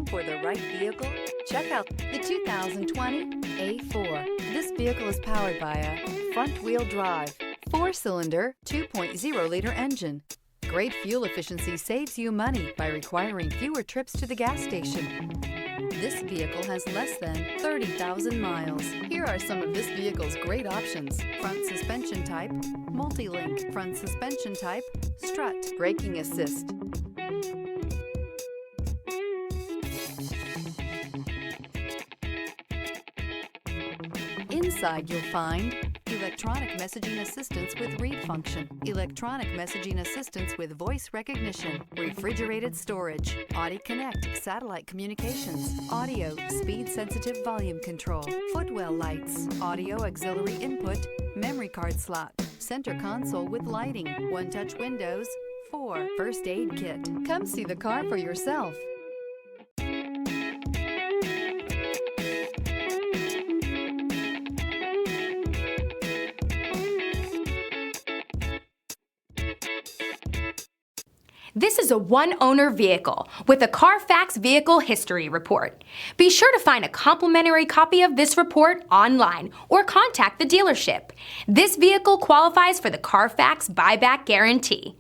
Looking for the right vehicle? Check out the 2020 A4. This vehicle is powered by a front-wheel drive, 4-cylinder, 2.0-liter engine. Great fuel efficiency saves you money by requiring fewer trips to the gas station. This vehicle has less than 30,000 miles. Here are some of this vehicle's great options: front suspension type, multi-link, front suspension type, strut, braking assist. Inside you'll find electronic messaging assistance with read function, electronic messaging assistance with voice recognition, refrigerated storage, Audi Connect satellite communications, audio speed-sensitive volume control, footwell lights, audio auxiliary input, memory card slot, center console with lighting, one-touch windows, 4 first aid kit. Come see the car for yourself. This is a one-owner vehicle with a Carfax Vehicle History Report. Be sure to find a complimentary copy of this report online or contact the dealership. This vehicle qualifies for the Carfax Buyback Guarantee.